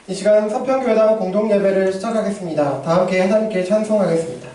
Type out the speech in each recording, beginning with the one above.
이 시간 서평교회당 공동예배를 시작하겠습니다. 다 함께 하나님께 찬송하겠습니다.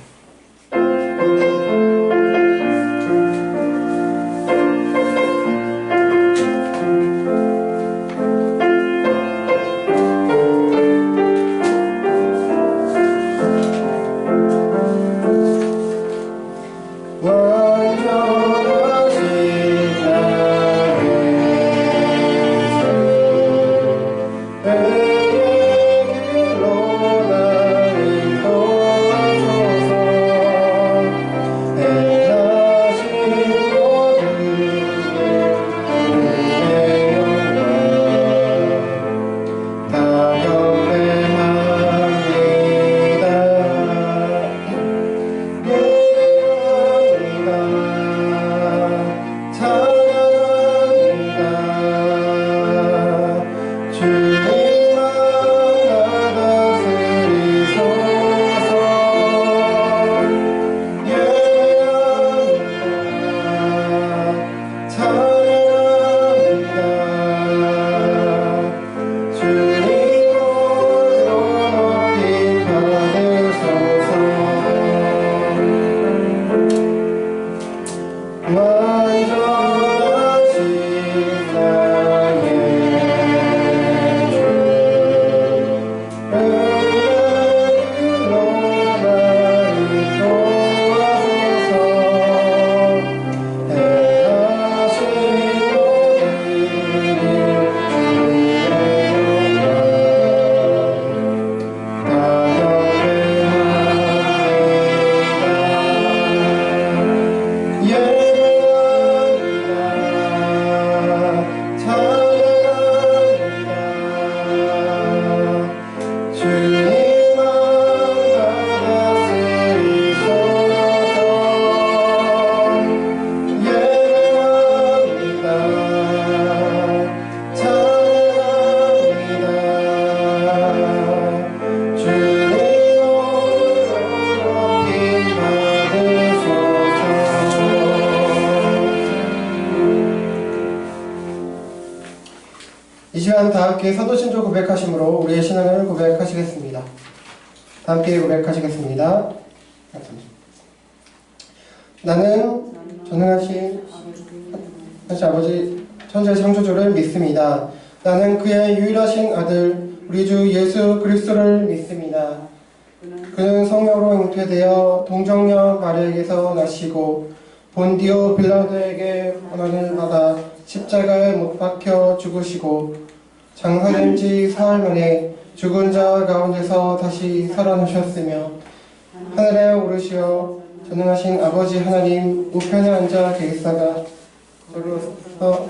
이 시간 다 함께 사도신조 고백하심으로 우리의 신앙을 고백하시겠습니다. 다 함께 고백하시겠습니다. 나는 전능하신 아버지 천재 창조주를 믿습니다. 나는 그의 유일하신 아들 우리 주 예수 그리스도를 믿습니다. 그는 성령으로 잉태되어 동정녀 마리아에게서 나시고 본디오 빌라도에게 고난을 받아 십자가에 못 박혀 죽으시고 장사된 지 사흘 만에 죽은 자 가운데서 다시 살아나셨으며 하늘에 오르시어 전능하신 아버지 하나님 우편에 앉아 계시다가 저로서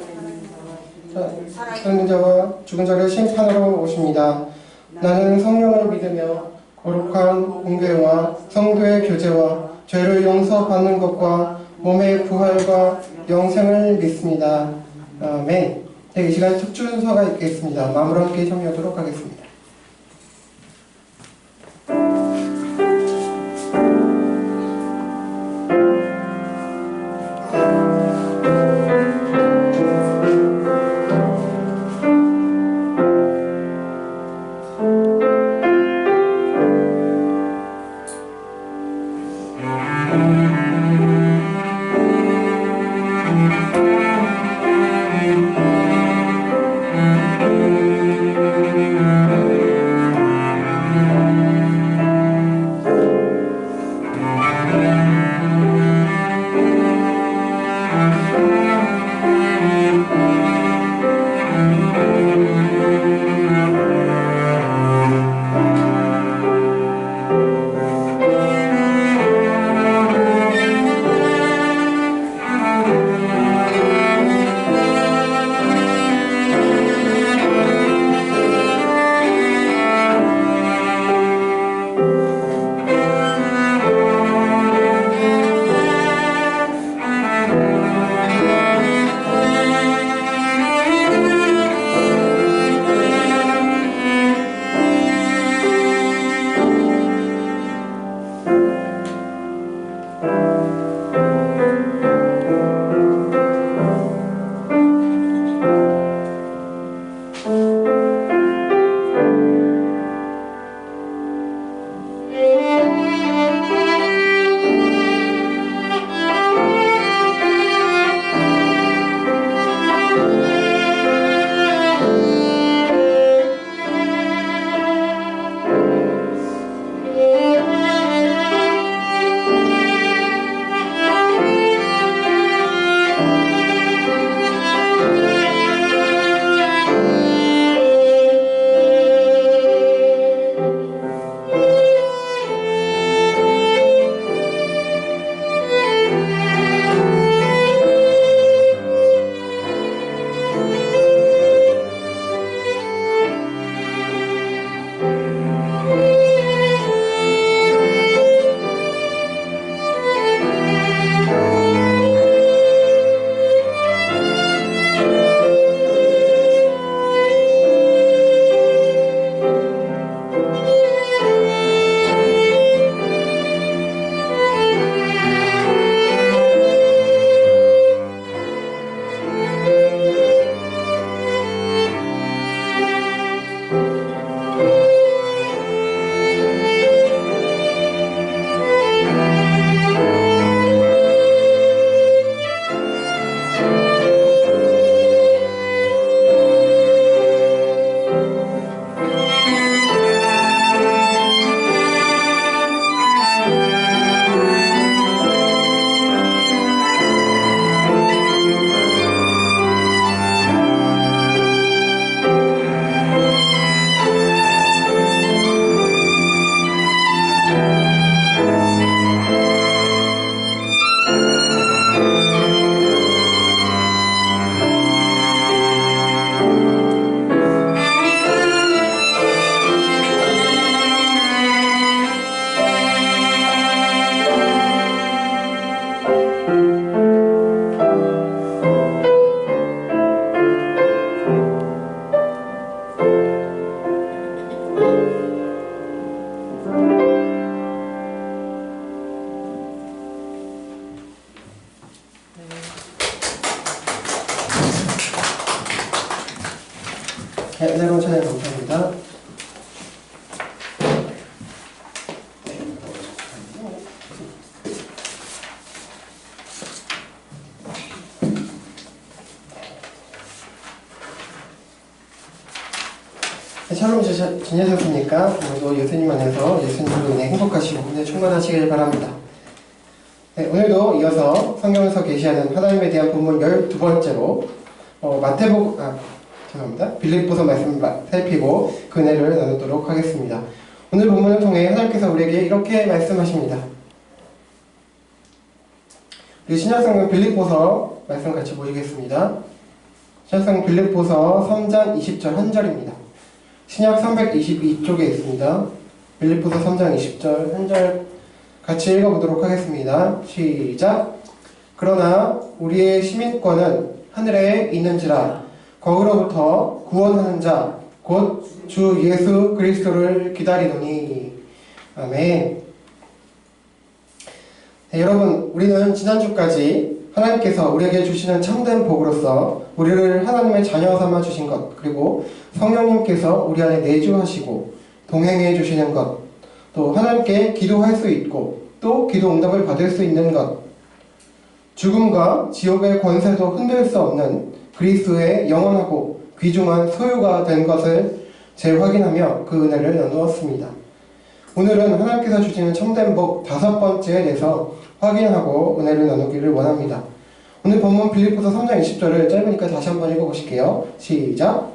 사는 자와 죽은 자를 심판하러 오십니다. 나는 성령을 믿으며 거룩한 공회와 성도의 교제와 죄를 용서받는 것과 몸의 부활과 영생을 믿습니다. 아멘. 이 시간 첫 주소가 있겠습니다. 마음으로 함께 참여하도록 하겠습니다. 네, 은혜로운 찬양 감사합니다. 네, 샬롬 지내셨습니까? 오늘도 예수님 안에서 예수님으로 인해 행복하시고 은혜 충만하시길 바랍니다. 네, 오늘도 이어서 성경에서 계시하는 하나님에 대한 본문 12번째로 빌립보서 말씀 살피고 그 은혜를 나누도록 하겠습니다. 오늘 본문을 통해 하나님께서 우리에게 이렇게 말씀하십니다. 우리 신약성경 빌립보서 말씀 같이 보시겠습니다. 신약성경 빌립보서 3장 20절 한 절입니다. 신약 322쪽에 있습니다. 빌립보서 3장 20절 한 절 같이 읽어보도록 하겠습니다. 시작! 그러나 우리의 시민권은 하늘에 있는지라 거기로부터 구원하는 자 곧 주 예수 그리스도를 기다리노니. 아멘. 네, 여러분, 우리는 지난주까지 하나님께서 우리에게 주시는 참된 복으로서 우리를 하나님의 자녀 삼아 주신 것, 그리고 성령님께서 우리 안에 내주하시고 동행해 주시는 것, 또 하나님께 기도할 수 있고 또 기도 응답을 받을 수 있는 것, 죽음과 지옥의 권세도 흔들 수 없는 그리스도의 영원하고 귀중한 소유가 된 것을 재확인하며 그 은혜를 나누었습니다. 오늘은 하나님께서 주시는 참된 복 5번째에 대해서 확인하고 은혜를 나누기를 원합니다. 오늘 본문 빌립보서 3장 20절을 짧으니까 다시 한번 읽어보실게요. 시작!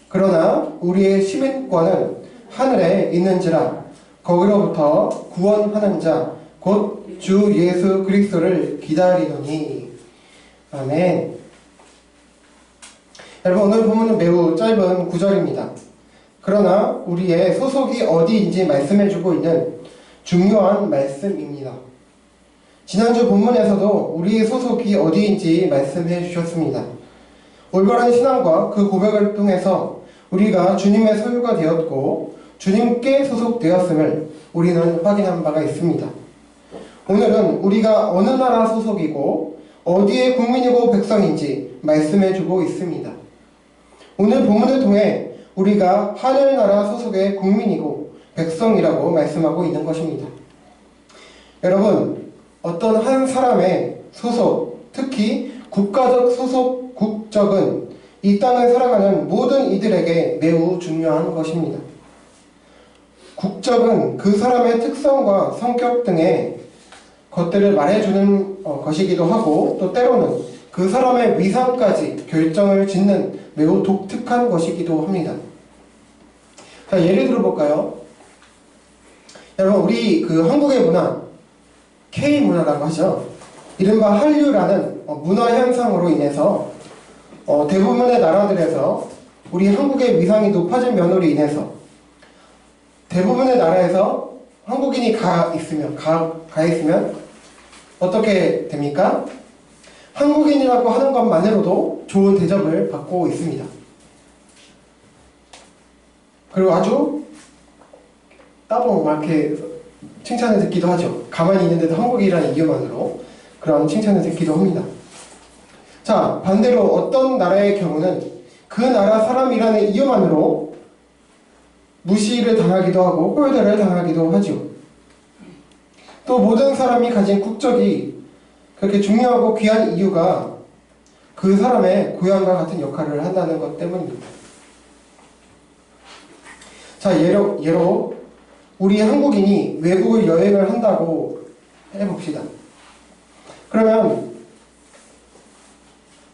그러나 우리의 시민권은 하늘에 있는지라 거기로부터 구원하는 자 곧 주 예수 그리스도를 기다리노니. 아멘. 여러분, 오늘 본문은 매우 짧은 구절입니다. 그러나 우리의 소속이 어디인지 말씀해주고 있는 중요한 말씀입니다. 지난주 본문에서도 우리의 소속이 어디인지 말씀해 주셨습니다. 올바른 신앙과 그 고백을 통해서 우리가 주님의 소유가 되었고 주님께 소속되었음을 우리는 확인한 바가 있습니다. 오늘은 우리가 어느 나라 소속이고 어디의 국민이고 백성인지 말씀해주고 있습니다. 오늘 본문을 통해 우리가 하늘나라 소속의 국민이고 백성이라고 말씀하고 있는 것입니다. 여러분, 어떤 한 사람의 소속, 특히 국가적 소속 국적은 이 땅을 살아가는 모든 이들에게 매우 중요한 것입니다. 국적은 그 사람의 특성과 성격 등의 것들을 말해주는 것이기도 하고 또 때로는 그 사람의 위상까지 결정을 짓는 매우 독특한 것이기도 합니다. 자, 예를 들어볼까요? 여러분, 우리 그 한국의 문화, K문화라고 하죠. 이른바 한류라는 문화 현상으로 인해서 대부분의 나라들에서 우리 한국의 위상이 높아진 면으로 인해서 대부분의 나라에서 한국인이 가 있으면 어떻게 됩니까? 한국인이라고 하는 것만으로도 좋은 대접을 받고 있습니다. 그리고 아주 따봉 막 이렇게 칭찬을 듣기도 하죠. 가만히 있는데도 한국이라는 이유만으로 그런 칭찬을 듣기도 합니다. 자, 반대로 어떤 나라의 경우는 그 나라 사람이라는 이유만으로 무시를 당하기도 하고 꼴대를 당하기도 하죠. 또 모든 사람이 가진 국적이 그렇게 중요하고 귀한 이유가 그 사람의 고향과 같은 역할을 한다는 것 때문입니다. 자, 예로 우리 한국인이 외국을 여행을 한다고 해봅시다. 그러면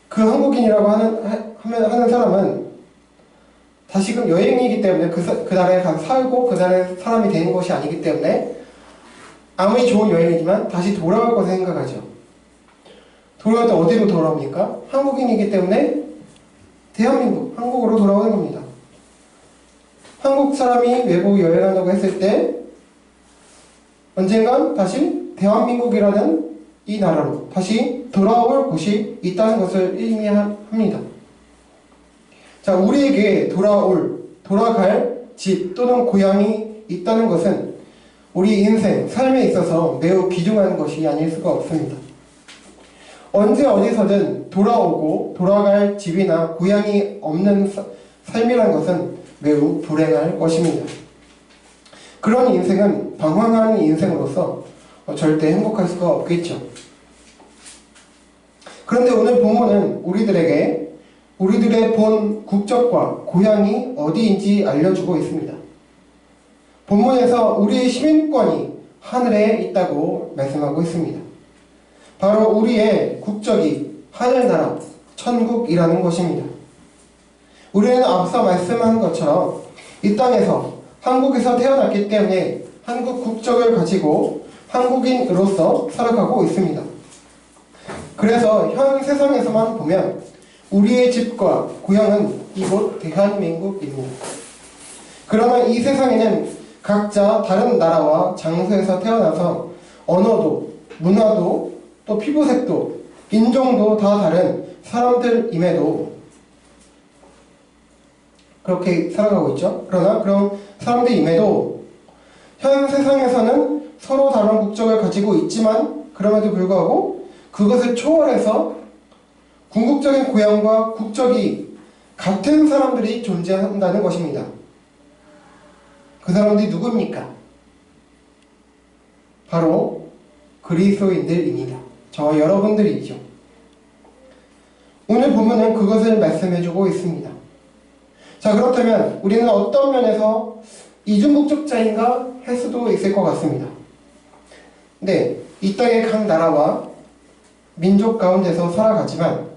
그 한국인이라고 하는 사람은 다시금 여행이기 때문에 그 나라에 가서 살고 그 나라의 사람이 되는 것이 아니기 때문에 아무리 좋은 여행이지만 다시 돌아올 것을 생각하죠. 돌아올 때 어디로 돌아옵니까? 한국인이기 때문에 대한민국, 한국으로 돌아오는 겁니다. 한국 사람이 외국 여행한다고 했을 때 언젠간 다시 대한민국이라는 이 나라로 다시 돌아올 곳이 있다는 것을 의미합니다. 자, 우리에게 돌아갈 집 또는 고향이 있다는 것은 우리 인생, 삶에 있어서 매우 귀중한 것이 아닐 수가 없습니다. 언제 어디서든 돌아오고 돌아갈 집이나 고향이 없는 삶이란 것은 매우 불행할 것입니다. 그런 인생은 방황하는 인생으로서 절대 행복할 수가 없겠죠. 그런데 오늘 본문은 우리들의 본 국적과 고향이 어디인지 알려주고 있습니다. 본문에서 우리의 시민권이 하늘에 있다고 말씀하고 있습니다. 바로 우리의 국적이 하늘나라, 천국이라는 것입니다. 우리는 앞서 말씀한 것처럼 이 땅에서 한국에서 태어났기 때문에 한국 국적을 가지고 한국인으로서 살아가고 있습니다. 그래서 현 세상에서만 보면 우리의 집과 고향은 이곳 대한민국입니다. 그러나 이 세상에는 각자 다른 나라와 장소에서 태어나서 언어도, 문화도, 또 피부색도, 인종도 다 다른 사람들임에도 그렇게 살아가고 있죠. 그러나 그런 사람들임에도 현 세상에서는 서로 다른 국적을 가지고 있지만 그럼에도 불구하고 그것을 초월해서 궁극적인 고향과 국적이 같은 사람들이 존재한다는 것입니다. 그 사람들이 누굽니까? 바로 그리스도인들입니다. 저와 여러분들이죠. 오늘 본문은 그것을 말씀해주고 있습니다. 자, 그렇다면 우리는 어떤 면에서 이중국적자인가 할 수도 있을 것 같습니다. 네, 이 땅의 각 나라와 민족 가운데서 살아가지만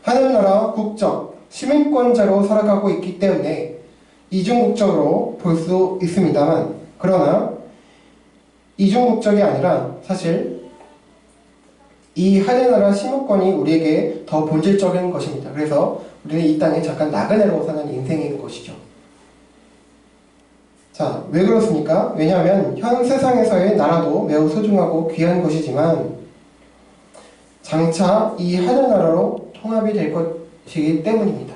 하늘나라 국적, 시민권자로 살아가고 있기 때문에 이중국적으로 볼 수 있습니다만, 그러나 이중국적이 아니라 사실 이 하늘나라 시민권이 우리에게 더 본질적인 것입니다. 그래서 우리는 이 땅에 잠깐 나그네로 사는 인생인 것이죠. 자, 왜 그렇습니까? 왜냐하면 현 세상에서의 나라도 매우 소중하고 귀한 것이지만 장차 이 하늘나라로 통합이 될 것이기 때문입니다.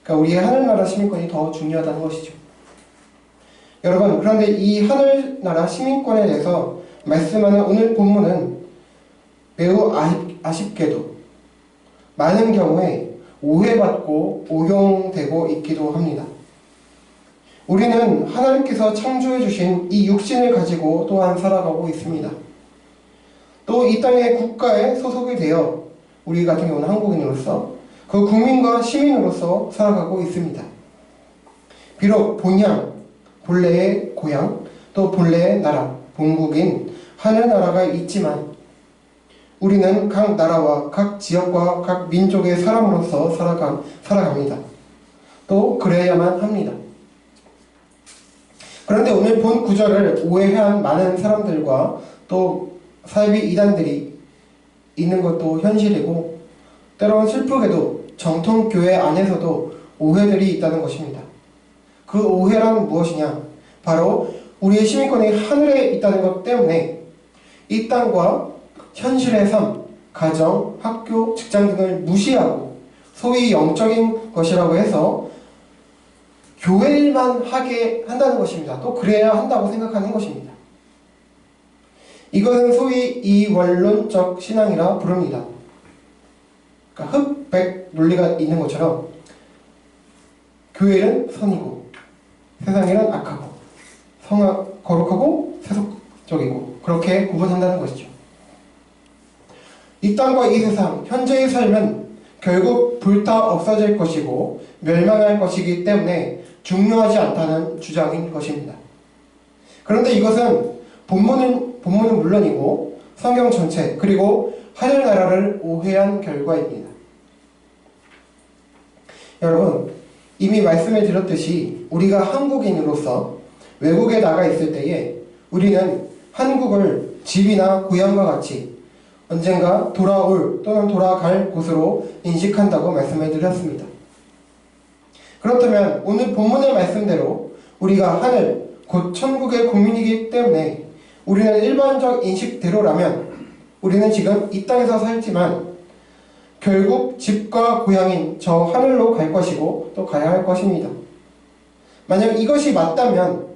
그러니까 우리의 하늘나라 시민권이 더 중요하다는 것이죠. 여러분, 그런데 이 하늘나라 시민권에 대해서 말씀하는 오늘 본문은 매우 아쉽게도 많은 경우에 오해받고 오용되고 있기도 합니다. 우리는 하나님께서 창조해 주신 이 육신을 가지고 또한 살아가고 있습니다. 또 이 땅의 국가에 소속이 되어 우리 같은 경우는 한국인으로서 그 국민과 시민으로서 살아가고 있습니다. 비록 본래의 고향, 또 본래의 나라, 본국인 하늘나라가 있지만 우리는 각 나라와 각 지역과 각 민족의 사람으로서 살아갑니다. 또 그래야만 합니다. 그런데 오늘 본 구절을 오해한 많은 사람들과 또 사이비 이단들이 있는 것도 현실이고, 때로는 슬프게도 정통교회 안에서도 오해들이 있다는 것입니다. 그 오해란 무엇이냐? 바로 우리의 시민권이 하늘에 있다는 것 때문에 이 땅과 현실의 삶, 가정, 학교, 직장 등을 무시하고 소위 영적인 것이라고 해서 교회 일만 하게 한다는 것입니다. 또 그래야 한다고 생각하는 것입니다. 이것은 소위 이원론적 신앙이라 부릅니다. 그러니까 흑백 논리가 있는 것처럼 교회는 선이고 세상에는 악하고 거룩하고 세속적이고 그렇게 구분한다는 것이죠. 이 땅과 이 세상, 현재의 삶은 결국 불타 없어질 것이고 멸망할 것이기 때문에 중요하지 않다는 주장인 것입니다. 그런데 이것은 본문은 물론이고 성경 전체 그리고 하늘나라를 오해한 결과입니다. 여러분, 이미 말씀해 드렸듯이 우리가 한국인으로서 외국에 나가 있을 때에 우리는 한국을 집이나 고향과 같이 언젠가 돌아올 또는 돌아갈 곳으로 인식한다고 말씀해 드렸습니다. 그렇다면 오늘 본문의 말씀대로 우리가 하늘, 곧 천국의 국민이기 때문에 우리는 일반적 인식대로라면 우리는 지금 이 땅에서 살지만 결국 집과 고향인 저 하늘로 갈 것이고 또 가야 할 것입니다. 만약 이것이 맞다면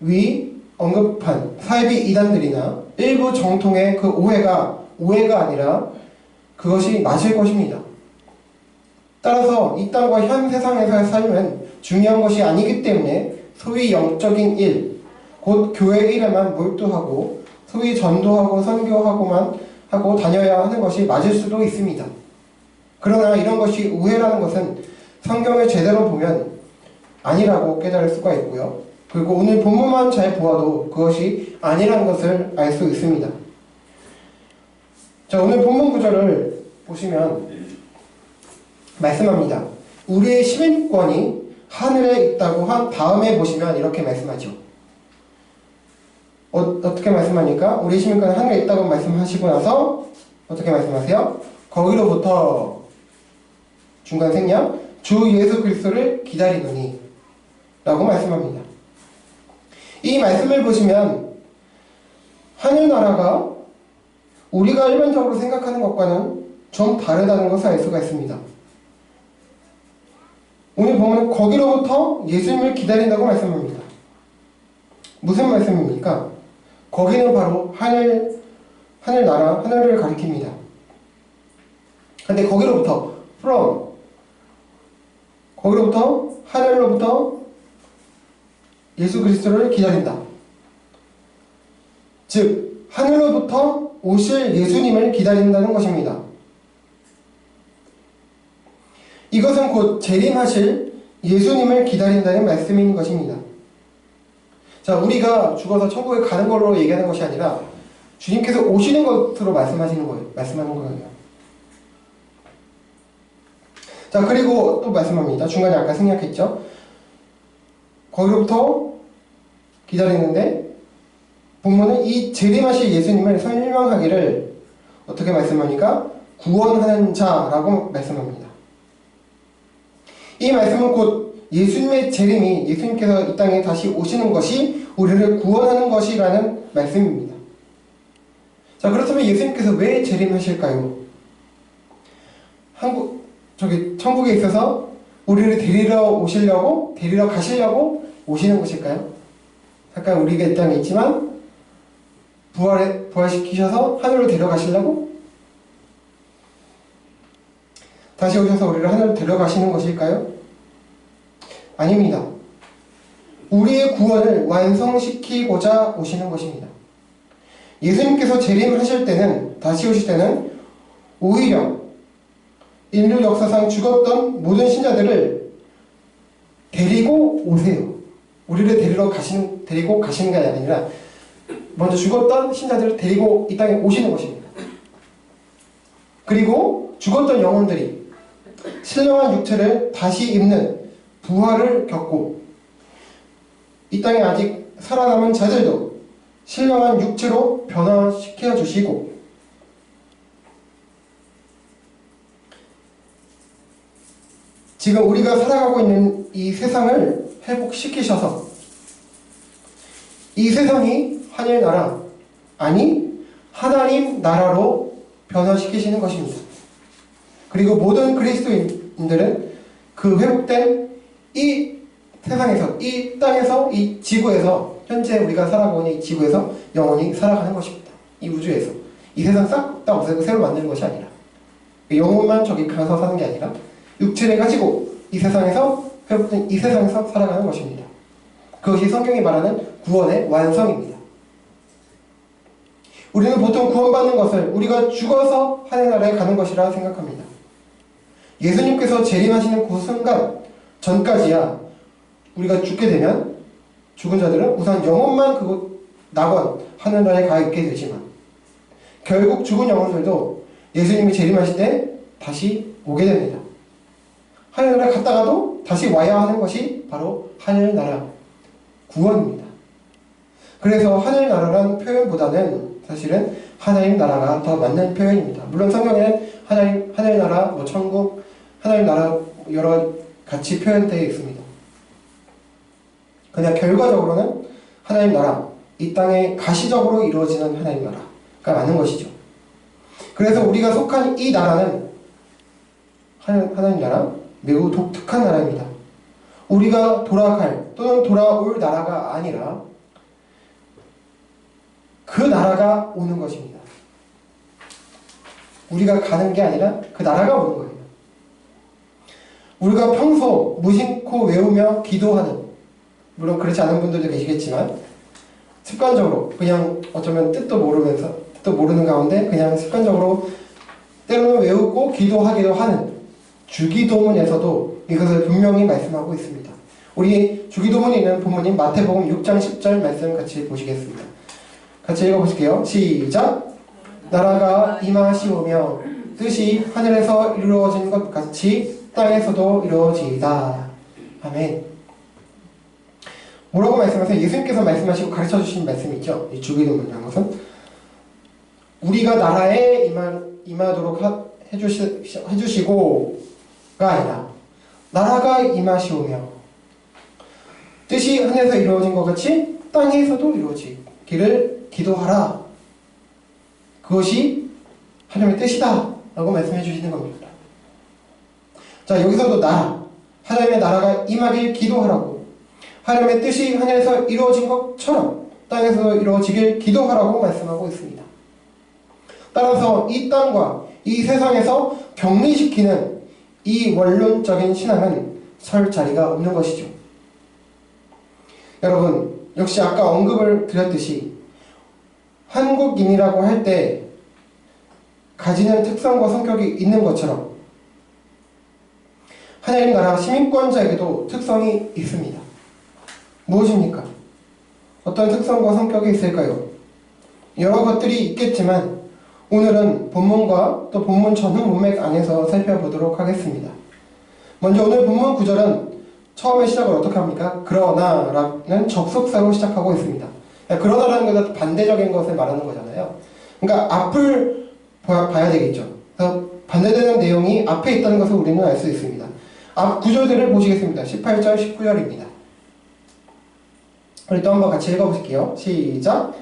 위 언급한 사이비 이단들이나 일부 정통의 그 오해가 아니라 그것이 맞을 것입니다. 따라서 이 땅과 현 세상에서의 삶은 중요한 것이 아니기 때문에 소위 영적인 일, 곧 교회 일에만 몰두하고 소위 전도하고 선교하고만 하고 다녀야 하는 것이 맞을 수도 있습니다. 그러나 이런 것이 우회라는 것은 성경을 제대로 보면 아니라고 깨달을 수가 있고요. 그리고 오늘 본문만 잘 보아도 그것이 아니라는 것을 알 수 있습니다. 자, 오늘 본문 구절을 보시면 말씀합니다. 우리의 시민권이 하늘에 있다고 한 다음에 보시면 이렇게 말씀하죠. 어떻게 말씀하니까? 우리의 시민권이 하늘에 있다고 말씀하시고 나서 어떻게 말씀하세요? 거기로부터 중간 생략 주 예수 그리스도를 기다리노니 라고 말씀합니다. 이 말씀을 보시면 하늘나라가 우리가 일반적으로 생각하는 것과는 좀 다르다는 것을 알 수가 있습니다. 오늘 보면 거기로부터 예수님을 기다린다고 말씀합니다. 무슨 말씀입니까? 거기는 바로 하늘나라, 하늘을 가리킵니다. 근데 거기로부터 from 거기로부터 하늘로부터 예수 그리스도를 기다린다. 즉 하늘로부터 오실 예수님을 기다린다는 것입니다. 이것은 곧 재림하실 예수님을 기다린다는 말씀인 것입니다. 자, 우리가 죽어서 천국에 가는 걸로 얘기하는 것이 아니라 주님께서 오시는 것으로 말씀하는 거예요. 자, 그리고 또 말씀합니다. 중간에 아까 생략했죠. 거기로부터 기다리는데 본문은 이 재림하실 예수님을 설명하기를 어떻게 말씀합니까? 구원하는 자라고 말씀합니다. 이 말씀은 곧 예수님의 재림이 예수님께서 이 땅에 다시 오시는 것이 우리를 구원하는 것이라는 말씀입니다. 자, 그렇다면 예수님께서 왜 재림하실까요? 천국에 있어서 우리를 데리러 가시려고 오시는 것일까요? 잠깐 우리가 이 땅에 있지만 부활시키셔서 하늘로 데려가시려고? 다시 오셔서 우리를 하늘로 데려가시는 것일까요? 아닙니다. 우리의 구원을 완성시키고자 오시는 것입니다. 예수님께서 재림하실 때는, 다시 오실 때는 오히려 인류 역사상 죽었던 모든 신자들을 데리고 오세요. 우리를 데리고 가시는 게 아니라 먼저 죽었던 신자들을 데리고 이 땅에 오시는 것입니다. 그리고 죽었던 영혼들이 신령한 육체를 다시 입는 부활을 겪고 이 땅에 아직 살아남은 자들도 신령한 육체로 변화시켜 주시고 지금 우리가 살아가고 있는 이 세상을 회복시키셔서 이 세상이 하늘나라, 아니 하나님 나라로 변화시키시는 것입니다. 그리고 모든 그리스도인들은 그 회복된 이 세상에서, 이 땅에서, 이 지구에서, 현재 우리가 살아가고 있는 이 지구에서 영원히 살아가는 것입니다. 이 우주에서. 이 세상 싹 다 없애고 새로 만드는 것이 아니라 영혼만 저기 가서 사는 게 아니라 육체를 가지고 이 세상에서 회복된 이 세상에서 살아가는 것입니다. 그것이 성경이 말하는 구원의 완성입니다. 우리는 보통 구원받는 것을 우리가 죽어서 하늘나라에 가는 것이라 생각합니다. 예수님께서 재림하시는 그 순간 전까지야 우리가 죽게 되면 죽은 자들은 우선 영혼만 그곳 낙원 하늘나라에 가 있게 되지만 결국 죽은 영혼들도 예수님이 재림하실 때 다시 오게 됩니다. 하늘나라에 갔다가도 다시 와야 하는 것이 바로 하늘나라 구원입니다. 그래서 하늘나라란 표현보다는 사실은 하나님 나라가 더 맞는 표현입니다. 물론 성경에는 하늘나라, 천국, 하나님 나라 여러 같이 표현되어 있습니다. 그냥 결과적으로는 하나님 나라, 이 땅에 가시적으로 이루어지는 하나님 나라가 맞는 것이죠. 그래서 우리가 속한 이 나라는 하나님 나라, 매우 독특한 나라입니다. 우리가 돌아갈 또는 돌아올 나라가 아니라 그 나라가 오는 것입니다. 우리가 가는 게 아니라 그 나라가 오는 거예요. 우리가 평소 무심코 외우며 기도하는, 물론 그렇지 않은 분들도 계시겠지만 습관적으로 그냥 어쩌면 뜻도 모르는 가운데 그냥 습관적으로 때로는 외우고 기도하기도 하는 주기도문에서도 이것을 분명히 말씀하고 있습니다. 우리 주기도문에 있는 본문인 마태복음 6장 10절 말씀 같이 보시겠습니다. 같이 읽어보실게요. 시작! 나라가 임하시오며 뜻이 하늘에서 이루어진 것 같이 땅에서도 이루어지이다. 아멘. 뭐라고 말씀하세요? 예수님께서 말씀하시고 가르쳐주신 말씀이 있죠. 이 주기도문이라는 것은 우리가 나라에 임하도록 해주시고가 아니라 나라가 임하시오며 뜻이 하늘에서 이루어진 것 같이 땅에서도 이루어지기를 기도하라. 그것이 하나님의 뜻이다 라고 말씀해 주시는 겁니다. 자, 여기서도 하나님의 나라가 임하길 기도하라고, 하나님의 뜻이 하늘에서 이루어진 것처럼 땅에서도 이루어지길 기도하라고 말씀하고 있습니다. 따라서 이 땅과 이 세상에서 격리시키는 이 원론적인 신앙은 설 자리가 없는 것이죠. 여러분, 역시 아까 언급을 드렸듯이 한국인이라고 할 때 가지는 특성과 성격이 있는 것처럼 하나님 나라 시민권자에게도 특성이 있습니다. 무엇입니까? 어떤 특성과 성격이 있을까요? 여러 것들이 있겠지만 오늘은 본문과 또 본문 전후 문맥 안에서 살펴보도록 하겠습니다. 먼저 오늘 본문 구절은 처음에 시작을 어떻게 합니까? 그러나라는 접속사로 시작하고 있습니다. 그러나라는 것은 반대적인 것을 말하는 거잖아요. 그러니까 앞을 봐야 되겠죠. 그래서 반대되는 내용이 앞에 있다는 것을 우리는 알 수 있습니다. 앞 구절들을 보시겠습니다. 18절, 19절입니다. 우리 또 한번 같이 읽어보실게요. 시작!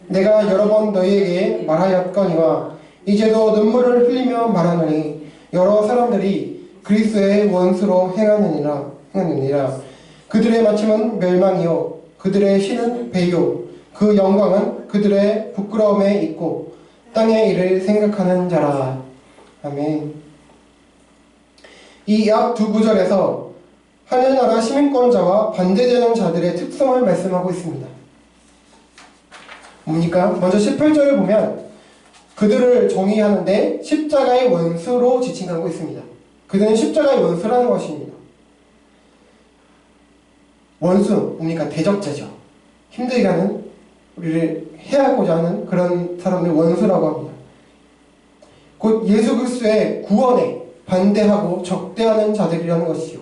내가 여러 번 너희에게 말하였거니와 이제도 눈물을 흘리며 말하노니 여러 사람들이 그리스도의 원수로 행하느니라. 그들의 마침은 멸망이요 그들의 신은 배요 그 영광은 그들의 부끄러움에 있고 땅의 일을 생각하는 자라. 아멘. 이 앞 두 구절에서 하늘나라 시민권자와 반대되는 자들의 특성을 말씀하고 있습니다. 뭡니까? 먼저 18절을 보면 그들을 정의하는데 십자가의 원수로 지칭하고 있습니다. 그들은 십자가의 원수라는 것입니다. 원수, 뭡니까? 대적자죠. 힘들게 하는, 우리를 해하고자 하는 그런 사람들 원수라고 합니다. 곧 예수 그리스도의 구원에 반대하고 적대하는 자들이라는 것이죠.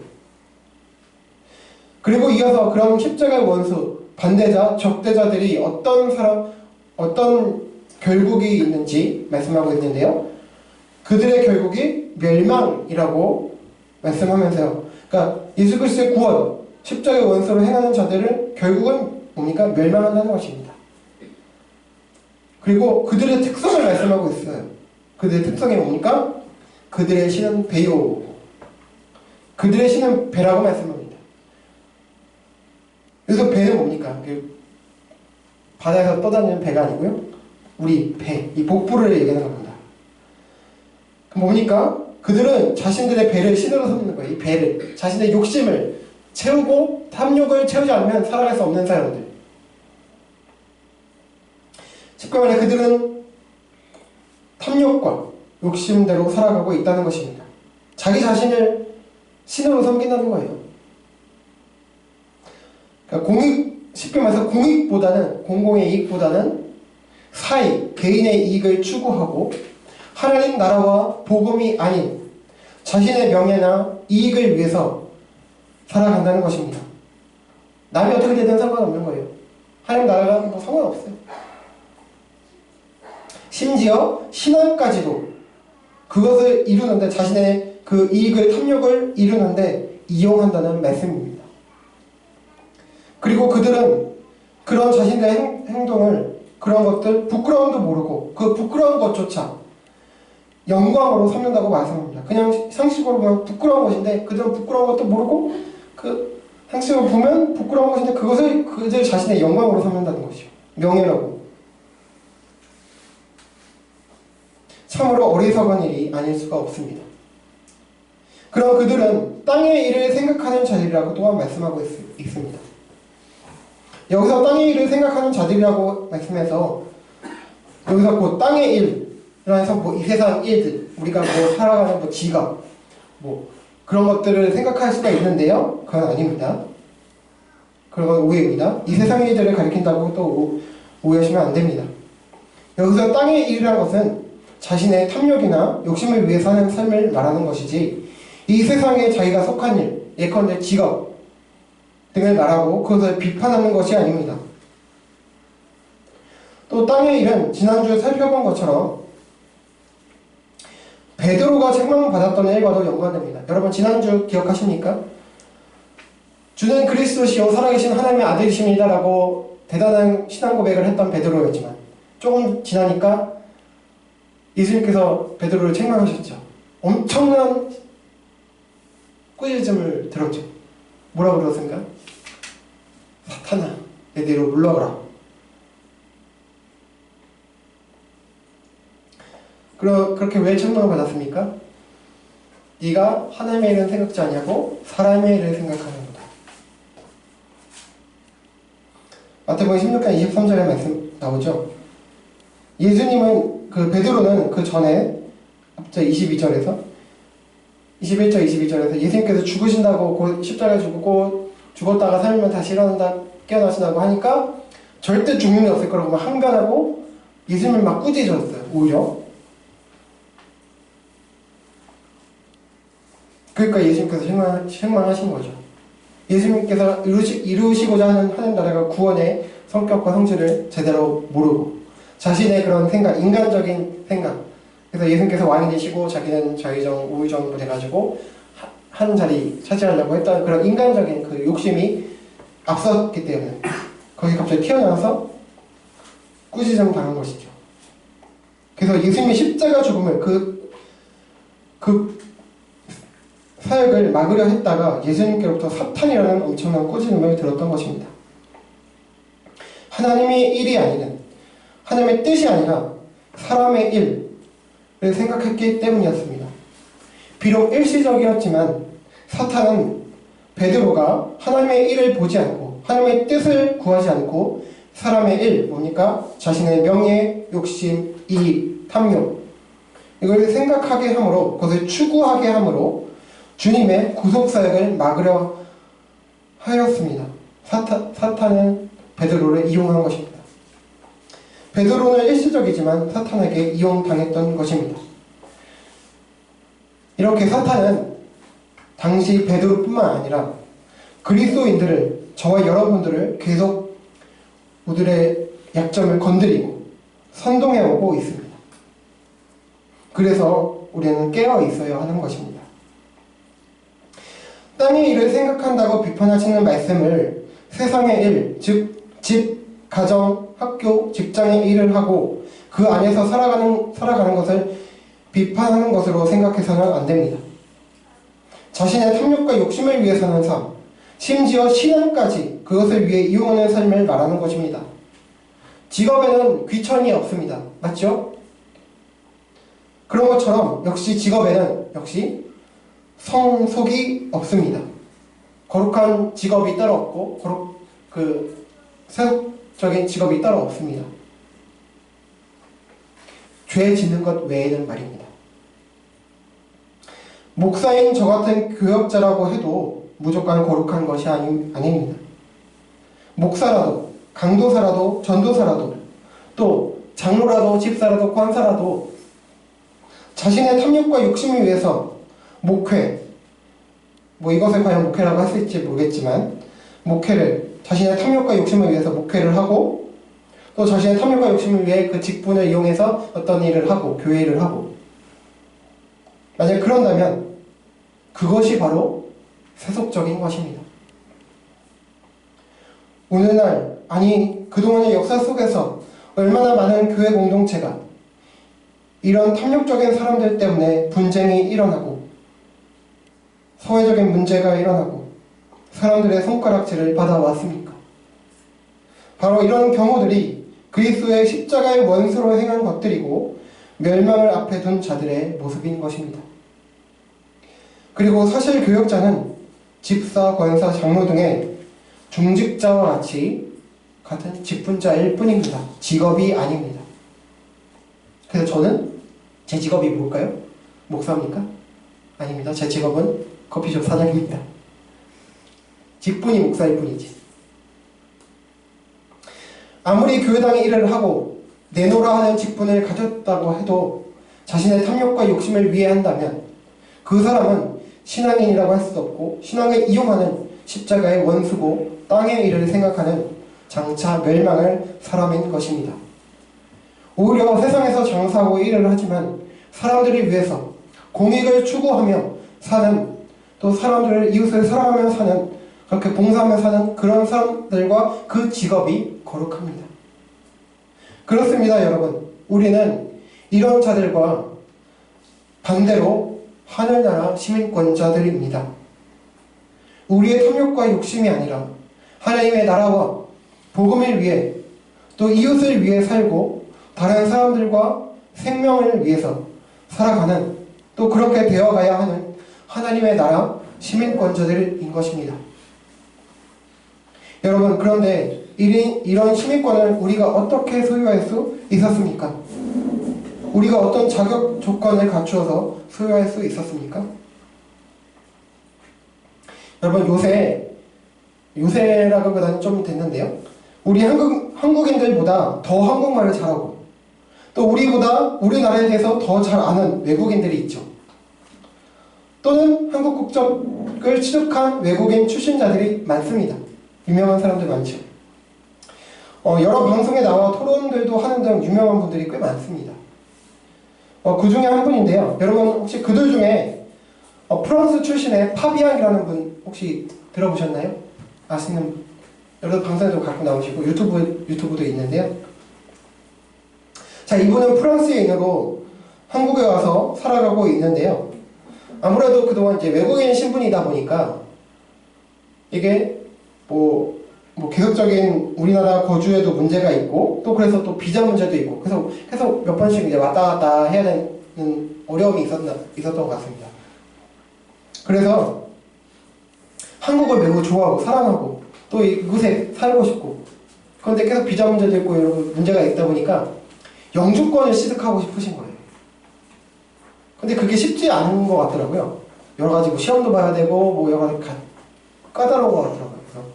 그리고 이어서 그런 십자가의 원수, 반대자, 적대자들이 어떤 결국이 있는지 말씀하고 있는데요. 그들의 결국이 멸망이라고 말씀하면서요. 그러니까 예수 그리스도의 구원, 십자가의 원수로 행하는 자들은 결국은 뭡니까? 멸망한다는 것입니다. 그리고 그들의 특성을 말씀하고 있어요. 그들의 특성이 뭡니까? 그들의 신은 배요. 그들의 신은 배라고 말씀합니다. 그래서 배는 뭡니까? 바다에서 떠다니는 배가 아니고요. 우리 배, 이 복부를 얘기하는 겁니다. 그럼 뭡니까? 그들은 자신들의 배를 신으로 삼는 거예요. 이 배를, 자신의 욕심을 채우고 탐욕을 채우지 않으면 살아갈 수 없는 사람들. 쉽게 말해 그들은 탐욕과 욕심대로 살아가고 있다는 것입니다. 자기 자신을 신으로 섬긴다는 거예요. 그러니까 쉽게 말해서 공익보다는, 공공의 이익보다는 사익, 개인의 이익을 추구하고 하나님 나라와 복음이 아닌 자신의 명예나 이익을 위해서 살아간다는 것입니다. 남이 어떻게 되든 상관없는 거예요. 하나님 나라가 뭐 상관없어요. 심지어 신앙까지도 그것을 이루는데, 자신의 그 이익을, 탐욕을 이루는데 이용한다는 말씀입니다. 그리고 그들은 그런 자신들의 행동을, 그런 것들, 부끄러움도 모르고 그 부끄러운 것조차 영광으로 삼는다고 말씀합니다. 그냥 상식으로 보면 부끄러운 것인데 그들은 부끄러운 것도 모르고 그 상식으로 보면 부끄러운 것인데 그것을 그들 자신의 영광으로 삼는다는 것이죠. 명예라고. 참으로 어리석은 일이 아닐 수가 없습니다. 그런 그들은 땅의 일을 생각하는 자들이라고 또한 말씀하고 있습니다. 여기서 땅의 일을 생각하는 자들이라고 말씀해서 여기서 뭐 땅의 일이라 해서 뭐 이 세상 일들, 우리가 뭐 살아가는 뭐 직업, 뭐 그런 것들을 생각할 수가 있는데요. 그건 아닙니다. 그런 건 오해입니다. 이 세상의 일들을 가리킨다고 또 오해하시면 안 됩니다. 여기서 땅의 일이라는 것은 자신의 탐욕이나 욕심을 위해서 하는 삶을 말하는 것이지 이 세상에 자기가 속한 일, 예컨대 직업 등을 말하고 그것을 비판하는 것이 아닙니다. 또 땅의 일은 지난주에 살펴본 것처럼 베드로가 책망받았던 일과도 연관됩니다. 여러분 지난주 기억하십니까? 주는 그리스도시요 살아계신 하나님의 아들이십니다 라고 대단한 신앙 고백을 했던 베드로였지만 조금 지나니까 예수님께서 베드로를 책망하셨죠. 엄청난 꾸짖음을 들었죠. 뭐라고 그러셨습니까? 사탄아, 내 뒤로 물러가라. 그렇게 왜 책망을 받았습니까? 네가 하나님의 일은 생각지 않냐고 사람의 일을 생각하는구나. 마태복음 16장 23절에 말씀 나오죠. 예수님은 베드로는 그 전에 22절에서 21절 22절에서 예수님께서 죽으신다고 곧 십자가에 죽고 죽었다가 살면 다시 일어난다 깨어나신다고 하니까 절대 죽는 게 없을 거라고 막 항변하고 예수님을 막 꾸짖었어요. 오히려 그러니까 예수님께서 책망하신 거죠. 예수님께서 이루시고자 하는 하나님 나라가 구원의 성격과 성질을 제대로 모르고 자신의 그런 생각, 인간적인 생각, 그래서 예수님께서 왕이 되시고 자기는 자의정, 우의정으로 돼가지고 한 자리 차지하려고 했던 그런 인간적인 그 욕심이 앞섰기 때문에 거기 갑자기 튀어나와서 꾸짖음 당한 것이죠. 그래서 예수님이 십자가 죽음을 그 사역을 막으려 했다가 예수님께로부터 사탄이라는 엄청난 꾸짖음을 들었던 것입니다. 하나님의 일이 아니는 하나님의 뜻이 아니라 사람의 일을 생각했기 때문이었습니다. 비록 일시적이었지만 사탄은 베드로가 하나님의 일을 보지 않고 하나님의 뜻을 구하지 않고 사람의 일, 뭡니까? 자신의 명예, 욕심, 이익, 탐욕 이걸 생각하게 함으로 그것을 추구하게 함으로 주님의 구속사역을 막으려 하였습니다. 사탄은 베드로를 이용한 것입니다. 베드로는 일시적이지만 사탄에게 이용당했던 것입니다. 이렇게 사탄은 당시 베드로뿐만 아니라 그리스도인들을 저와 여러분들을 계속 우리의 약점을 건드리고 선동해오고 있습니다. 그래서 우리는 깨어 있어야 하는 것입니다. 땅의 일을 생각한다고 비판하시는 말씀을 세상의 일, 즉 집, 가정, 학교, 직장의 일을 하고 그 안에서 살아가는 것을 비판하는 것으로 생각해서는 안 됩니다. 자신의 탐욕과 욕심을 위해 사는 삶, 심지어 신앙까지 그것을 위해 이용하는 삶을 말하는 것입니다. 직업에는 귀천이 없습니다. 맞죠? 그런 것처럼 역시 직업에는 역시 성속이 없습니다. 거룩한 직업이 따로 없고 세속적인 직업이 따로 없습니다. 죄 짓는 것 외에는 말입니다. 목사인 저 같은 교역자라고 해도 무조건 거룩한 것이 아닙니다. 목사라도 강도사라도 전도사라도 또 장로라도 집사라도 권사라도 자신의 탐욕과 욕심을 위해서 목회, 이것을 과연 목회라고 할 수 있을지 모르겠지만 자신의 탐욕과 욕심을 위해서 목회를 하고 또 자신의 탐욕과 욕심을 위해 그 직분을 이용해서 어떤 일을 하고 교회 일을 하고 만약 그런다면 그것이 바로 세속적인 것입니다. 오늘날 그동안의 역사 속에서 얼마나 많은 교회 공동체가 이런 탐욕적인 사람들 때문에 분쟁이 일어나고 사회적인 문제가 일어나고 사람들의 손가락질을 받아왔습니까? 바로 이런 경우들이 그리스도의 십자가의 원수로 행한 것들이고 멸망을 앞에 둔 자들의 모습인 것입니다. 그리고 사실교역자는 집사, 권사, 장로 등의 중직자와 같은 직분자일 뿐입니다. 직업이 아닙니다. 그래서 저는 제 직업이 뭘까요? 목사입니까? 아닙니다. 제 직업은 커피숍 사장입니다. 직분이 목사일 뿐이지. 아무리 교회당에 일을 하고 내노라 하는 직분을 가졌다고 해도 자신의 탐욕과 욕심을 위해 한다면 그 사람은 신앙인이라고 할 수도 없고 신앙을 이용하는 십자가의 원수고 땅의 일을 생각하는 장차 멸망할 사람인 것입니다. 오히려 세상에서 장사하고 일을 하지만 사람들을 위해서 공익을 추구하며 사는, 또 사람들을 이웃을 사랑하며 사는, 그렇게 봉사하며 사는 그런 사람들과 그 직업이 거룩합니다. 그렇습니다, 여러분. 우리는 이런 자들과 반대로 하늘나라 시민권자들입니다. 우리의 탐욕과 욕심이 아니라 하나님의 나라와 복음을 위해 또 이웃을 위해 살고 다른 사람들과 생명을 위해서 살아가는, 또 그렇게 되어가야 하는 하나님의 나라 시민권자들인 것입니다. 여러분, 그런데 이런 시민권을 우리가 어떻게 소유할 수 있었습니까? 우리가 어떤 자격 조건을 갖추어서 소유할 수 있었습니까? 여러분, 요새라기보다는 좀 됐는데요. 우리 한국인들보다 더 한국말을 잘하고 또 우리나라에 대해서 더 잘 아는 외국인들이 있죠. 또는 한국 국적을 취득한 외국인 출신자들이 많습니다. 유명한 사람들 많죠. 여러 방송에 나와 토론들도 하는 등 유명한 분들이 꽤 많습니다. 그 중에 한 분인데요. 여러분 혹시 그들 중에 프랑스 출신의 파비앙이라는 분 혹시 들어보셨나요? 아시는 여러 방송에도 갖고 나오시고 유튜브도 있는데요. 자, 이분은 프랑스인으로 한국에 와서 살아가고 있는데요. 아무래도 그동안 이제 외국인 신분이다 보니까 이게 뭐 계속적인 우리나라 거주에도 문제가 있고 또 그래서 또 비자 문제도 있고 그래서 계속 몇 번씩 이제 왔다 갔다 해야 되는 어려움이 있었던 것 같습니다. 그래서 한국을 매우 좋아하고 사랑하고 또 이곳에 살고 싶고, 그런데 계속 비자 문제도 있고 이런 문제가 있다 보니까 영주권을 취득하고 싶으신 거예요. 근데 그게 쉽지 않은 것 같더라고요. 여러 가지 시험도 봐야 되고 여러 가지 까다로운 것 같더라고요. 그래서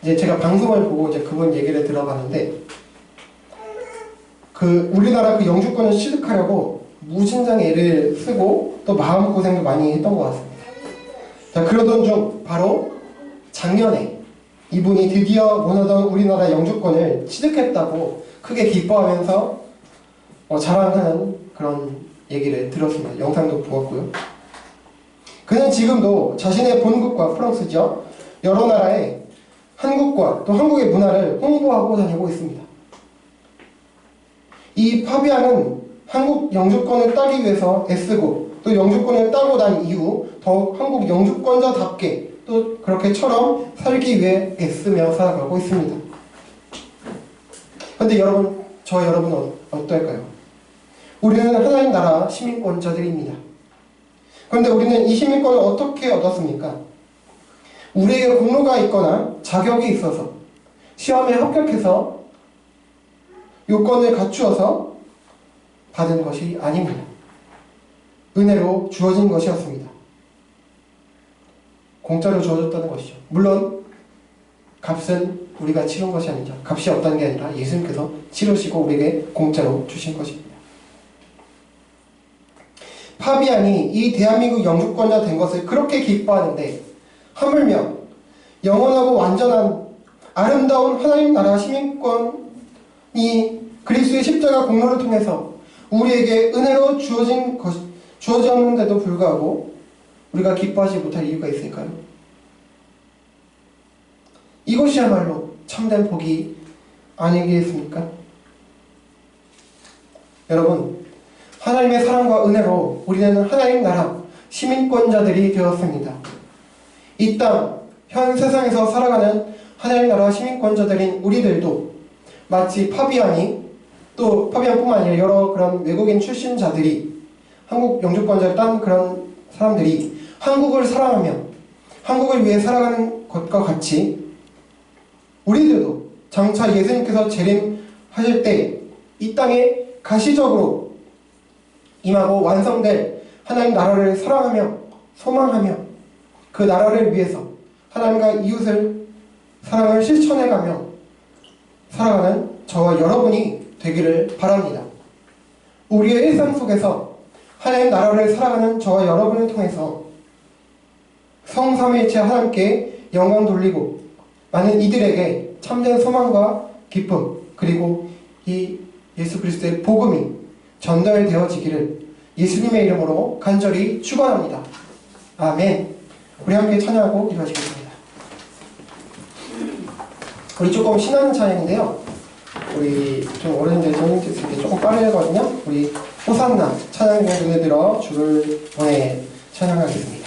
이제 제가 방송을 보고 이제 그분 얘기를 들어봤는데, 우리나라 그 영주권을 취득하려고 무진장의 애를 쓰고 또 마음고생도 많이 했던 것 같습니다. 자, 그러던 중 바로 작년에 이분이 드디어 원하던 우리나라 영주권을 취득했다고 크게 기뻐하면서 자랑하는 그런 얘기를 들었습니다. 영상도 보았고요. 그는 지금도 자신의 본국과 프랑스죠, 여러 나라의 한국과 또 한국의 문화를 홍보하고 다니고 있습니다. 이 파비앙은 한국 영주권을 따기 위해서 애쓰고 또 영주권을 따고 난 이후 더욱 한국 영주권자답게 또 그렇게처럼 살기 위해 애쓰며 살아가고 있습니다. 그런데 여러분은 어떨까요? 우리는 하나님 나라 시민권자들입니다. 그런데 우리는 이 시민권을 어떻게 얻었습니까? 우리에게 공로가 있거나 자격이 있어서 시험에 합격해서 요건을 갖추어서 받은 것이 아닙니다. 은혜로 주어진 것이었습니다. 공짜로 주어졌다는 것이죠. 물론 값은 우리가 치른 것이 아니죠. 값이 없다는 게 아니라 예수님께서 치르시고 우리에게 공짜로 주신 것입니다. 파비앙이 이 대한민국 영주권자 된 것을 그렇게 기뻐하는데 하물며 영원하고 완전한 아름다운 하나님 나라 시민권이 그리스도의 십자가 공로를 통해서 우리에게 은혜로 주어졌는데도 불구하고 우리가 기뻐하지 못할 이유가 있을까요? 이것이야말로 참된 복이 아니겠습니까? 여러분, 하나님의 사랑과 은혜로 우리는 하나님 나라 시민권자들이 되었습니다. 이 땅, 현 세상에서 살아가는 하나님 나라 시민권자들인 우리들도 마치 파비앙이, 또 파비앙뿐만 아니라 여러 그런 외국인 출신자들이 한국 영주권자를 딴 그런 사람들이 한국을 사랑하며 한국을 위해 살아가는 것과 같이 우리들도 장차 예수님께서 재림하실 때 이 땅에 가시적으로 임하고 완성될 하나님 나라를 사랑하며 소망하며 그 나라를 위해서 하나님과 이웃을 사랑을 실천해가며 살아가는 저와 여러분이 되기를 바랍니다. 우리의 일상 속에서 하나님 나라를 살아가는 저와 여러분을 통해서 성삼위일체 하나님께 영광 돌리고 많은 이들에게 참된 소망과 기쁨 그리고 이 예수 그리스도의 복음이 전달되어지기를 예수님의 이름으로 간절히 축원합니다. 아멘. 우리 함께 찬양하고 기도하시겠습니다. 우리 조금 신나는 찬양인데요. 우리 좀 어른들 전인들 있을 때 조금 빠르거든요. 우리 호산나 찬양에 눈에 들어 주를 보내 찬양하겠습니다.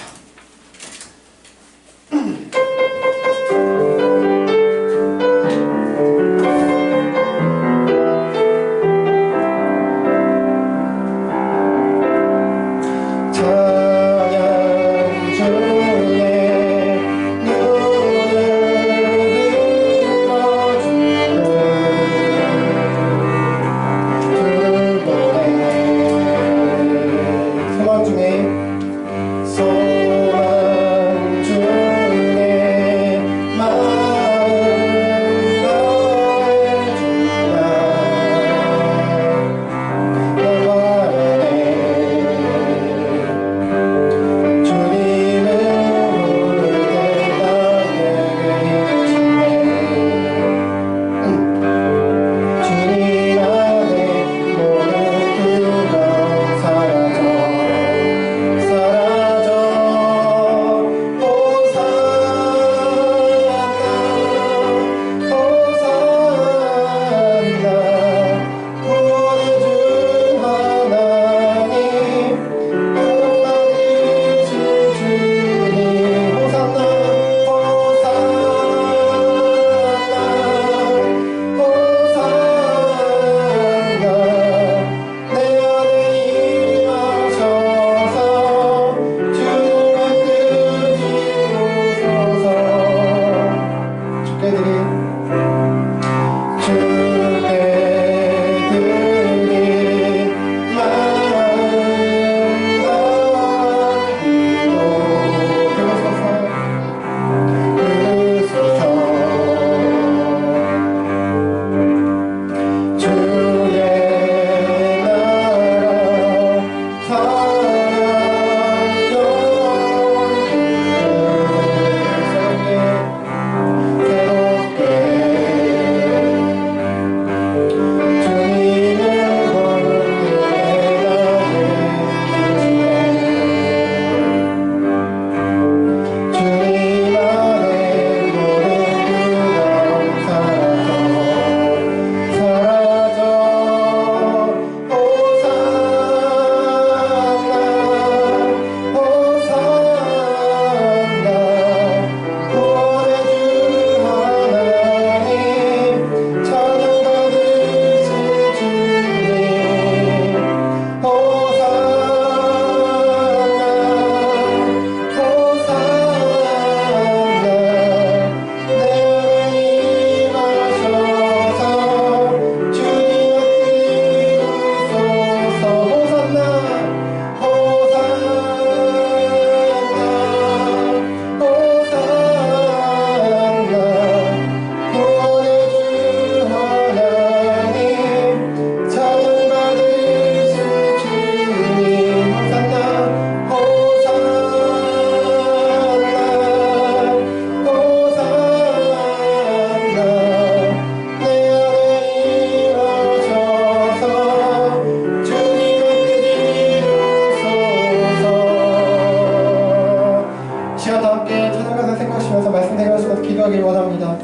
기도하길 원합니다.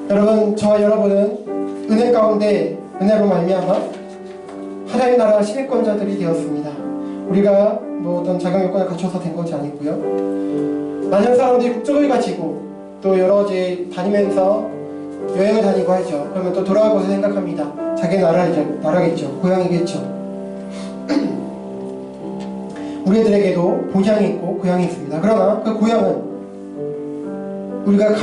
여러분, 저와 여러분은 은혜 가운데 은혜로 말미암아 하나님 나라 시민권자들이 되었습니다. 우리가 뭐 어떤 자격 요건을 갖춰서 된 것이 아니고요. 많은 사람들이 국적을 가지고 또 여러 가지 다니면서 여행을 다니고 하죠. 그러면 또 돌아갈 것을 생각합니다. 자기 나라겠죠. 고향이겠죠. 우리들에게도 본향이 있고 고향이 있습니다. 그러나 그 고향은 우리가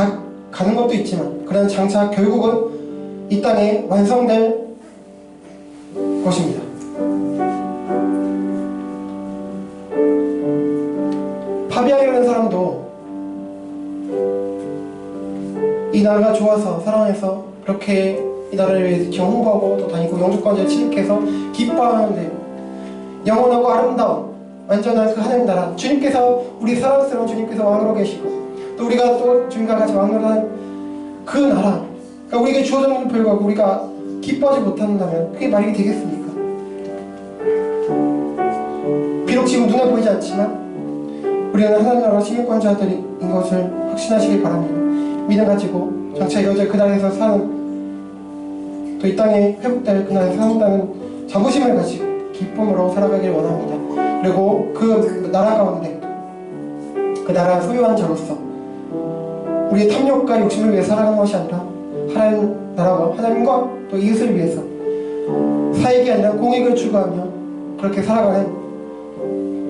가는 것도 있지만 그러나 장차 결국은 이 땅에 완성될 것입니다. 파비앙이라는 사람도 이 나라가 좋아서 사랑해서 그렇게 이 나라를 위해서 지금 홍보하고 또 다니고 영주권자를 취득해서 기뻐하는데 영원하고 아름다운 완전한 그 하나님 나라, 주님께서 우리 사랑스러운 주님께서 왕으로 계시고 또 우리가 또 주님과 같이 왕노릇하는 그 나라, 그러니까 우리에게 주어졌는데도 불구하고 우리가 기뻐하지 못한다면 그게 말이 되겠습니까? 비록 지금 눈에 보이지 않지만 우리는 하나님 나라 시민권자들인 것을 확신하시기 바랍니다. 믿음 가지고 장차 이루어질 그 나라에서 사는 또 이 땅에 회복될 그 나라에서 산다는 자부심을 가지고 기쁨으로 살아가길 원합니다. 그리고 그 나라 가운데 그 나라 소유한 자로서 우리의 탐욕과 욕심을 위해 살아가는 것이 아니라 하나님 나라와 하나님과 또 이웃을 위해서 사익이 아니라 공익을 추구하며 그렇게 살아가는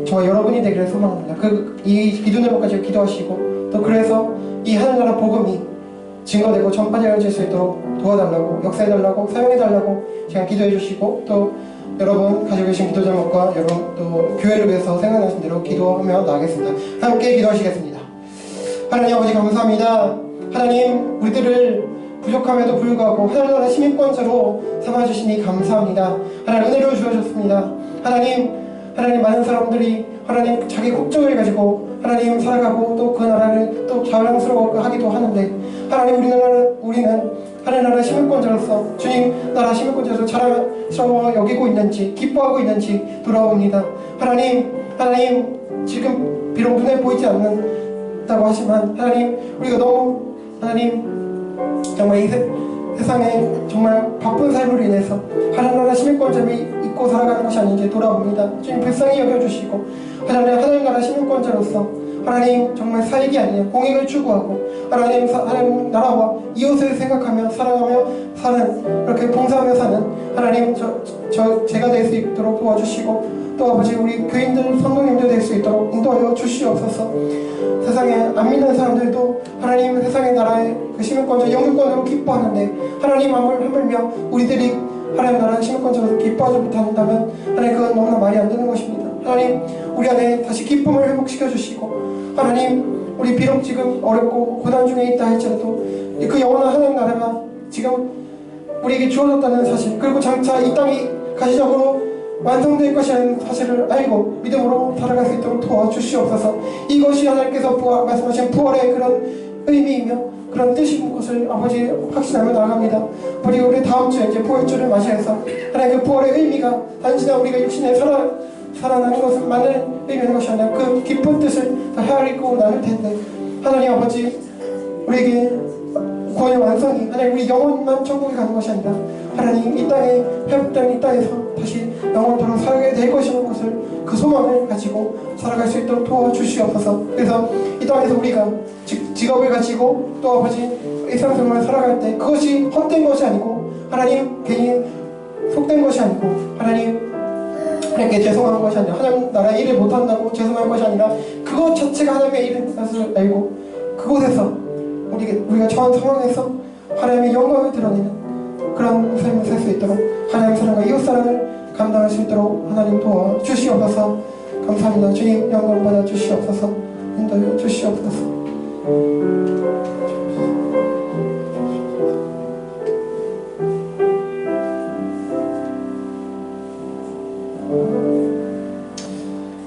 저와 여러분이 되기를 소망합니다. 이 기도내목까지 기도하시고 또 그래서 이 하늘나라 복음이 증거되고 전파되어질 수 있도록 도와달라고, 역사해달라고, 사용해달라고 제가 기도해주시고 또 여러분 가지고 계신 기도 제목과 여러분 또 교회를 위해서 생각나신 대로 기도하며 나가겠습니다. 함께 기도하시겠습니다. 하나님 아버지 감사합니다. 하나님 우리들을 부족함에도 불구하고 하늘나라 시민권자로 삼아주시니 감사합니다. 하나님 은혜를 주셔줬습니다. 하나님 많은 사람들이 하나님 자기 국적을 가지고 하나님 살아가고 또 그 나라를 또 자랑스러워하기도 하는데 하나님 우리는 하늘나라 시민권자로서 주님 나라 시민권자로서 자랑스러워 여기고 있는지 기뻐하고 있는지 돌아옵니다. 하나님 지금 비록 눈에 보이지 않는다고 하지만 하나님 우리가 너무 하나님 정말 이 세상에 정말 바쁜 삶으로 인해서 하늘나라 시민권자를 잊고 살아가는 것이 아닌지 돌아옵니다. 주님 불쌍히 여겨주시고 하늘나라 시민권자로서 하나님 정말 사익이 아니라 공익을 추구하고 하나님 나라와 이웃을 생각하며 사랑하며 사는 그렇게 봉사하며 사는 하나님 제가 될 수 있도록 도와주시고 또 아버지 우리 교인들 성도님들 될 수 있도록 인도하여 주시옵소서. 세상에 안 믿는 사람들도 하나님 세상의 나라의 그 시민권자 영주권으로 기뻐하는데 하나님 하물며 우리들이 하나님 나라의 시민권자로 기뻐하지 못한다면 하나님 그건 너무나 말이 안 되는 것입니다. 하나님 우리 안에 다시 기쁨을 회복시켜 주시고 하나님 우리 비록 지금 어렵고 고난 중에 있다 할지라도 그 영원한 하나님 나라가 지금 우리에게 주어졌다는 사실 그리고 장차 이 땅이 가시적으로 완성될 것이라는 사실을 알고 믿음으로 살아갈 수 있도록 도와주시옵소서. 이것이 하나님께서 말씀하신 부활의 그런 의미이며 그런 뜻인 것을 아버지 확신하며 나아갑니다. 우리 다음 주에 이제 부활주를 맞이해서 하나님 그 부활의 의미가 단순한 우리가 육신에 살아나는 것만을 의미하는 것이 아니라 그 깊은 뜻을 더 헤아리고 나눌 텐데 하나님 아버지 우리에게 구원의 완성이 하나님 우리 영혼만 천국에 가는 것이 아니라 하나님 이 땅에 회복된 이 땅에서 다시 영원토록 살아가게 될 것이라는 것을 그 소망을 가지고 살아갈 수 있도록 도와주시옵소서. 그래서 이 땅에서 우리가 직업을 가지고 또 아버지 일상생활을 살아갈 때 그것이 헛된 것이 아니고 하나님 괜히 속된 것이 아니고 하나님께 죄송한 것이 아니라 하나님 나라의 일을 못한다고 죄송한 것이 아니라 그것 자체가 하나님의 일인 것을 알고 그곳에서 우리가 처한 상황에서 하나님의 영광을 드러내는 그런 삶을 살 수 있도록 하나님의 사랑과 이웃사랑을 감당할 수 있도록 하나님 도와주시옵소서. 감사합니다. 주님 영광 받아주시옵소서. 인도해 주시옵소서.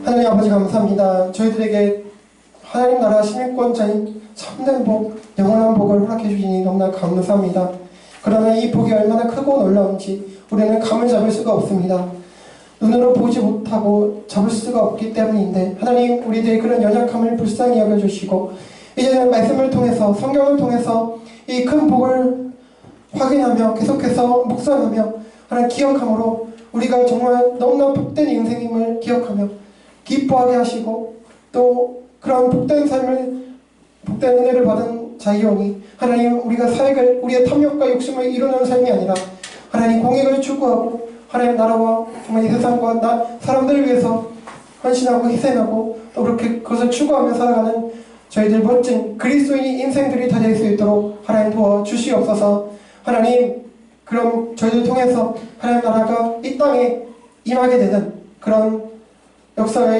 하나님 아버지 감사합니다. 저희들에게 하나님 나라 시민권자인 참된 복, 영원한 복을 허락해 주시니 너무나 감사합니다. 그러나 이 복이 얼마나 크고 놀라운지 우리는 감을 잡을 수가 없습니다. 눈으로 보지 못하고 잡을 수가 없기 때문인데 하나님 우리들의 그런 연약함을 불쌍히 여겨주시고 이제 말씀을 통해서 성경을 통해서 이 큰 복을 확인하며 계속해서 묵상하며 하나님 기억함으로 우리가 정말 너무나 복된 인생임을 기억하며 기뻐하게 하시고 또 그런 복된 삶을 복된 은혜를 받은 자이오니 하나님 우리가 사역을 우리의 탐욕과 욕심을 이루는 삶이 아니라 하나님 공익을 추구하고 하나님 나라와 정말 이 세상과 사람들을 위해서 헌신하고 희생하고 또 그렇게 그것을 추구하며 살아가는 저희들 멋진 그리스도인의 인생들이 다 될 수 있도록 하나님 도와주시옵소서. 하나님, 그럼 저희들 통해서 하나님 나라가 이 땅에 임하게 되는 그런 역사가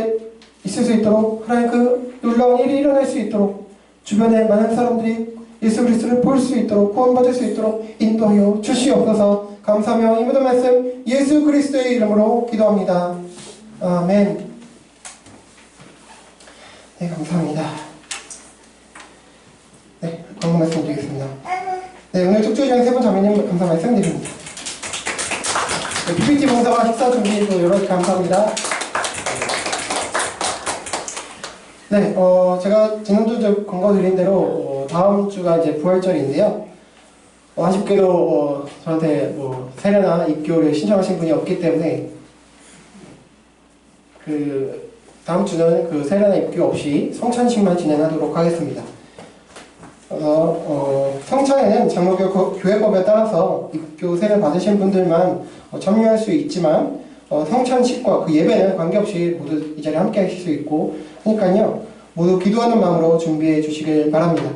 있을 수 있도록 하나님 그 놀라운 일이 일어날 수 있도록 주변에 많은 사람들이 예수 그리스도를 볼 수 있도록 구원받을 수 있도록 인도하여 주시옵소서. 감사하며 이 모든 말씀 예수 그리스도의 이름으로 기도합니다. 아멘. 네, 감사합니다. 네, 광고 말씀 드리겠습니다. 네, 오늘 축주 중에 세 분 자매님 감사 말씀드립니다. 네, PPT 봉사와 식사 준비도 이렇게 감사합니다. 네, 제가 지난주 광고 드린 대로 다음 주가 이제 부활절인데요. 아쉽게도 저한테 세례나 입교를 신청하신 분이 없기 때문에 다음 주는 그 세례나 입교 없이 성찬식만 진행하도록 하겠습니다. 성찬에는 장로교 교회법에 따라서 입교 세례 받으신 분들만 참여할 수 있지만 성찬식과 그 예배는 관계없이 모두 이 자리에 함께 하실 수 있고 하니까요. 모두 기도하는 마음으로 준비해 주시길 바랍니다.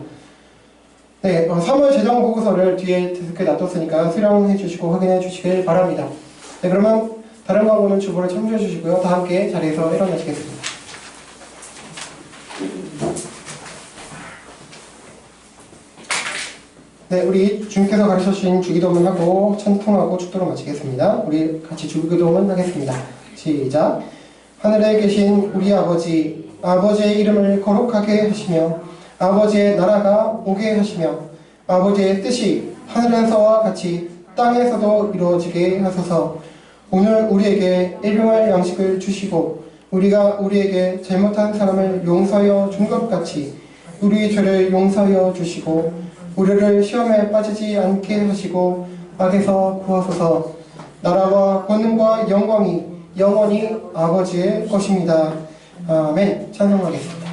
네, 3월 재정 보고서를 뒤에 데스크에 놔뒀으니까 수령해 주시고 확인해 주시길 바랍니다. 네, 그러면 다른 광고는 주보를 참조해 주시고요. 다 함께 자리에서 일어나시겠습니다. 네, 우리 주님께서 가르쳐 주신 주기도문 하고 찬송하고 축도로 마치겠습니다. 우리 같이 주기도문 하겠습니다. 시작. 하늘에 계신 우리 아버지, 아버지의 이름을 거룩하게 하시며 아버지의 나라가 오게 하시며 아버지의 뜻이 하늘에서와 같이 땅에서도 이루어지게 하소서. 오늘 우리에게 일용할 양식을 주시고 우리가 우리에게 잘못한 사람을 용서하여 준 것 같이 우리 죄를 용서하여 주시고 우리를 시험에 빠지지 않게 하시고 악에서 구하소서. 나라와 권능과 영광이 영원히 아버지의 것입니다. 아멘. 찬송하겠습니다.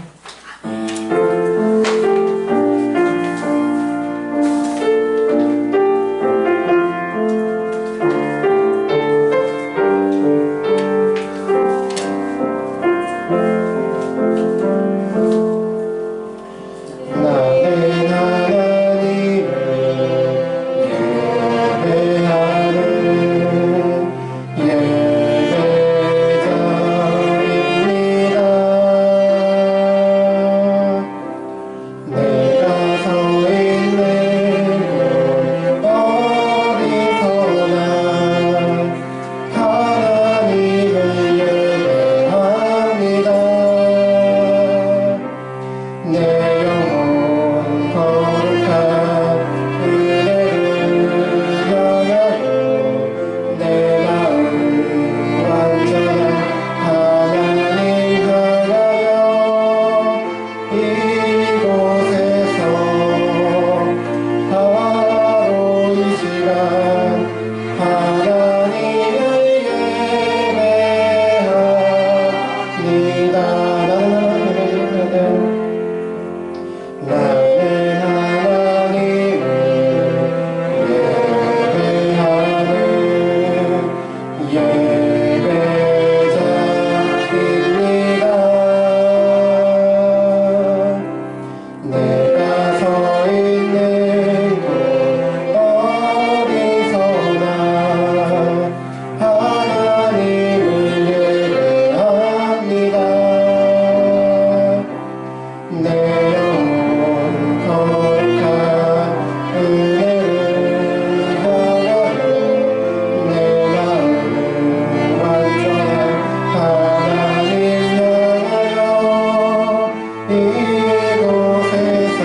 이곳에서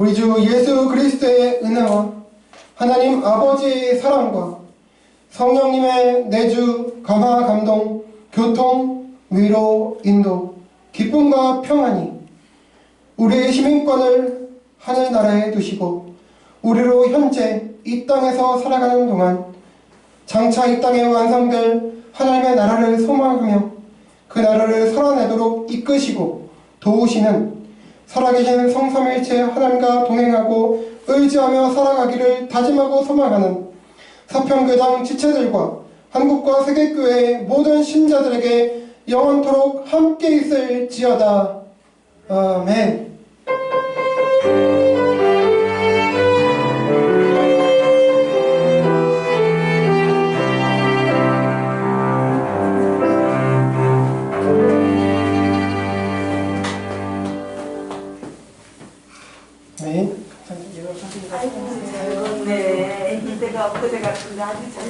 우리 주 예수 그리스도의 은혜와 하나님 아버지의 사랑과 성령님의 내주, 감화, 감동, 교통, 위로, 인도, 기쁨과 평안이 우리의 시민권을 하늘나라에 두시고 우리로 현재 이 땅에서 살아가는 동안 장차 이 땅에 완성될 하나님의 나라를 소망하며 그 나라를 살아내도록 이끄시고 도우시는 살아계신 성삼일체 하나님과 동행하고 의지하며 살아가기를 다짐하고 소망하는 서평교장 지체들과 한국과 세계교회의 모든 신자들에게 영원토록 함께 있을지어다. 아멘. 네, 이때가 엊그제 같은데 아주 잘